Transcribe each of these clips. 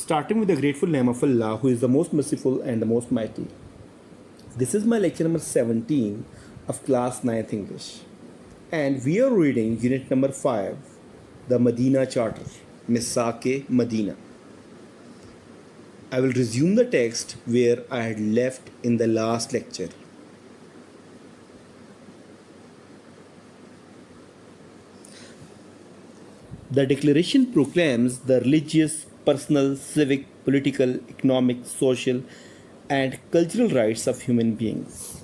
starting with the grateful name of Allah, who is the most merciful and the most mighty. This is my lecture number 17 of class 9th English. And we are reading unit number 5, the Medina Charter, Misaq-e Medina. I will resume the text where I had left in the last lecture. The declaration proclaims the religious, personal, civic, political, economic, social, and cultural rights of human beings.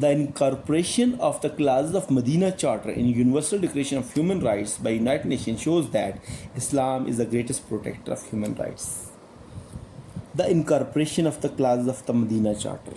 The incorporation of the clauses of Medina Charter in Universal Declaration of Human Rights by United Nations shows that Islam is the greatest protector of human rights. The incorporation of the clauses of the Medina Charter.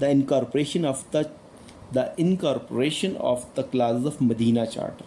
The incorporation of the clauses of Medina Charter.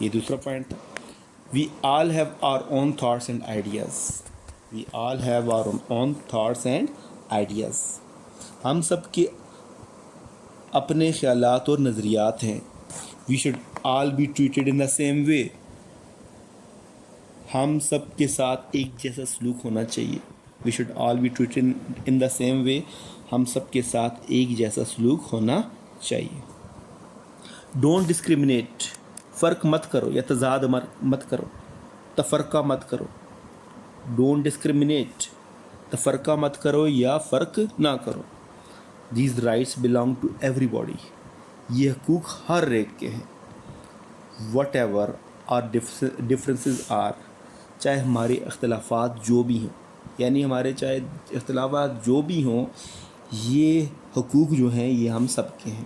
یہ دوسرا point تھا. We all have our own thoughts and ideas. We all have our own thoughts and ideas. ہم سب کے اپنے خیالات اور نظریات ہیں. We should all be treated in the same way. ہم سب کے ساتھ ایک جیسا سلوک ہونا چاہیے. We should all be treated in the same way. ہم سب کے ساتھ ایک جیسا سلوک ہونا چاہیے. Don't discriminate. فرق مت کرو یا تضاد مت کرو. تفرقہ مت کرو. Don't discriminate. تفرقہ مت کرو یا فرق نہ کرو. These rights belong to everybody. یہ حقوق ہر ایک کے ہیں. Whatever are differences are. چاہے ہمارے اختلافات جو بھی ہوں، یعنی ہمارے چاہے اختلافات جو بھی ہوں، یہ حقوق جو ہیں یہ ہم سب کے ہیں.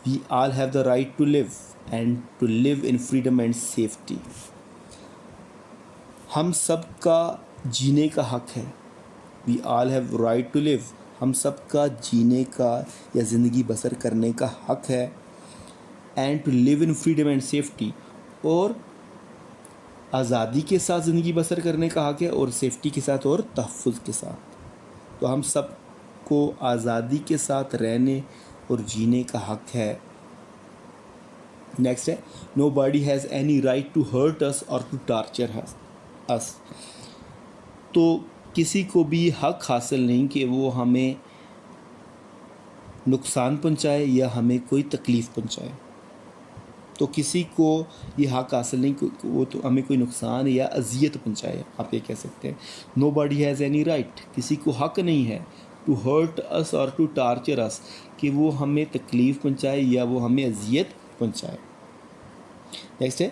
We all have the right to live and to live in freedom and safety. ہم سب کا جینے کا حق ہے. We all have right to live. ہم سب کا جینے کا یا زندگی بسر کرنے کا حق ہے. And to live in freedom and safety. اور آزادی کے ساتھ زندگی بسر کرنے کا حق ہے، اور سیفٹی کے ساتھ اور تحفظ کے ساتھ. تو ہم سب کو آزادی کے ساتھ رہنے اور جینے کا حق ہے. نیکسٹ ہے nobody has any right to hurt us or to torture اس. تو کسی کو بھی حق حاصل نہیں کہ وہ ہمیں نقصان پہنچائے یا ہمیں کوئی تکلیف پہنچائے. تو کسی کو یہ حق حاصل نہیں کہ وہ تو ہمیں کوئی نقصان یا اذیت پہنچائے. آپ یہ کہہ سکتے ہیں نو باڈی ہیز اینی رائٹ. کسی کو حق نہیں ہے to hurt us or to torture اس کہ وہ ہمیں تکلیف پہنچائے یا وہ ہمیں اذیت پہنچائے. نیکسٹ ہے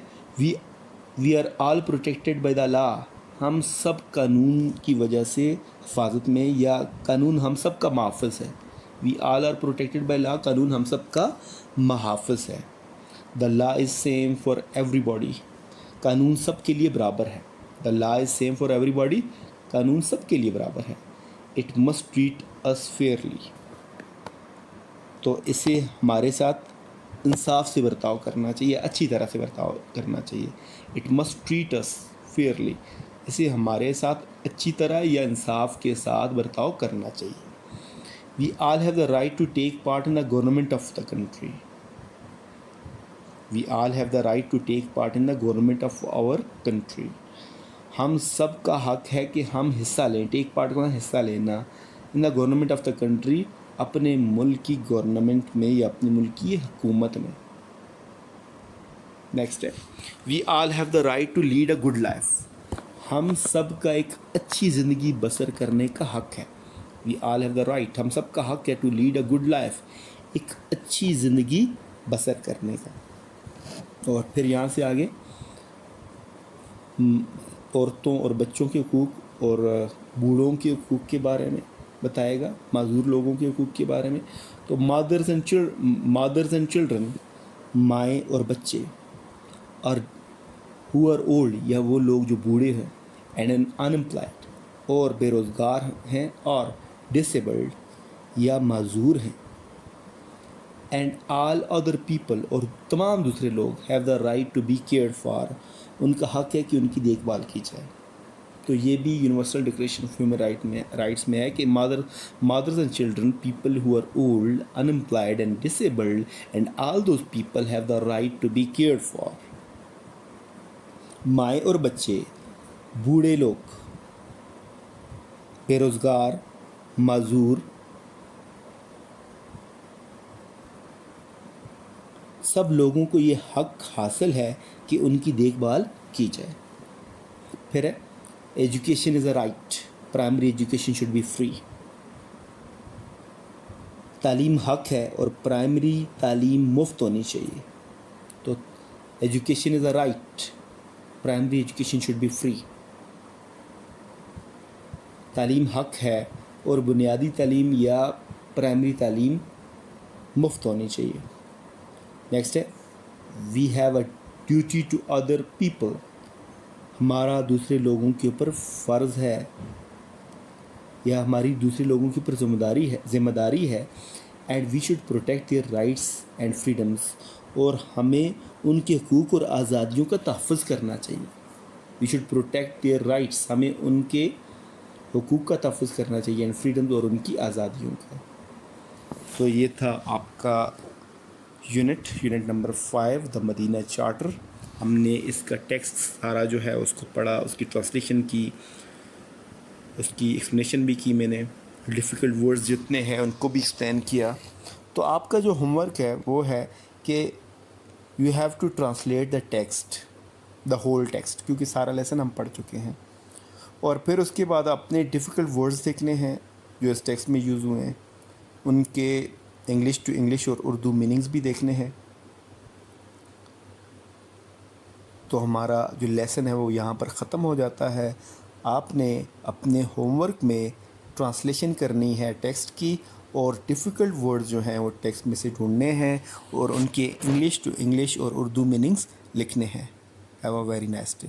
we are all protected by the law. ہم سب قانون کی وجہ سے حفاظت میں، یا قانون ہم سب کا محافظ ہے. We all are protected by law. قانون ہم سب کا محافظ ہے. The law is same for everybody. قانون سب کے لیے برابر ہے. The law is same for everybody. قانون سب کے لیے برابر ہے. It must treat us fairly. تو اسے ہمارے ساتھ انصاف سے برتاؤ کرنا چاہیے، اچھی طرح سے برتاؤ کرنا چاہیے. It must treat us fairly. اسے ہمارے ساتھ اچھی طرح یا انصاف کے ساتھ برتاؤ کرنا چاہیے. We all have the right to take part in the government of the country. We all have the right to take part in the government of our country. ہم سب کا حق ہے کہ ہم حصہ لیں. ٹیک پارٹ کا حصہ لینا in the government of the country. اپنے ملک کی گورنمنٹ میں یا اپنے ملک کی حکومت میں. نیکسٹ ہے we all have the right to lead a good life. ہم سب کا ایک اچھی زندگی بسر کرنے کا حق ہے. We all have the right. ہم سب کا حق ہے to lead a good life. ایک اچھی زندگی بسر کرنے کا. اور پھر یہاں سے آگے عورتوں اور بچوں کے حقوق اور بوڑھوں کے حقوق کے بارے میں بتائے گا، معذور لوگوں کے حقوق کے بارے میں. تو مادرز اینڈ چلڈرن، مائیں اور بچے، اور ہو آر اولڈ یا وہ لوگ جو بوڑھے ہیں، اینڈ ان امپلائڈ اور بے روزگار ہیں، اور ڈسیبلڈ یا معذور ہیں، اینڈ آل ادر پیپل اور تمام دوسرے لوگ have the right to be cared for. ان کا حق ہے کہ ان کی دیکھ بھال کی جائے. تو یہ بھی Universal Declaration of Human Rights میں ہے کہ mothers and children, people who are old, unemployed and disabled, and all those people have the right to be cared for. مائیں اور بچے، بوڑھے لوگ، بے روزگار، معذور، سب لوگوں کو یہ حق حاصل ہے کہ ان کی دیکھ بھال کی جائے. پھر ہے education is a right. Primary education should be free. تعلیم حق ہے اور پرائمری تعلیم مفت ہونی چاہیے. تو education is a right. Primary education should be free. تعلیم حق ہے اور بنیادی تعلیم یا پرائمری تعلیم مفت ہونی چاہیے. نیکسٹ ہے we have a duty to other people. ہمارا دوسرے لوگوں کے اوپر فرض ہے یا ہماری دوسرے لوگوں کے اوپر ذمہ داری ہے and we should protect their rights and freedoms, اور ہمیں ان کے حقوق اور آزادیوں کا تحفظ کرنا چاہیے. We should protect their rights, ہمیں ان کے حقوق کا تحفظ کرنا چاہیے، اینڈ فریڈمز، اور ان کی آزادیوں کا. تو یہ تھا آپ کا یونٹ نمبر 5 دا مدینہ چارٹر. ہم نے اس کا ٹیکسٹ سارا جو ہے اس کو پڑھا، اس کی ٹرانسلیشن کی، اس کی ایکسپلینیشن بھی کی میں نے، ڈیفیکلٹ ورڈز جتنے ہیں ان کو بھی ایکسپلین کیا. تو آپ کا جو ہوم ورک ہے وہ ہے کہ you have to translate the text, the whole text, کیونکہ سارا لیسن ہم پڑھ چکے ہیں. اور پھر اس کے بعد اپنے ڈیفیکلٹ ورڈز دیکھنے ہیں جو اس ٹیکسٹ میں یوز ہوئے ہیں، ان کے انگلش ٹو انگلش اور اردو میننگز بھی دیکھنے ہیں. تو ہمارا جو لیسن ہے وہ یہاں پر ختم ہو جاتا ہے. آپ نے اپنے ہوم ورک میں ٹرانسلیشن کرنی ہے ٹیکسٹ کی، اور ڈیفیکلٹ ورڈ جو ہیں وہ ٹیکسٹ میں سے ڈھونڈنے ہیں، اور ان کے انگلش ٹو انگلش اور اردو میننگز لکھنے ہیں. Have a very nice day.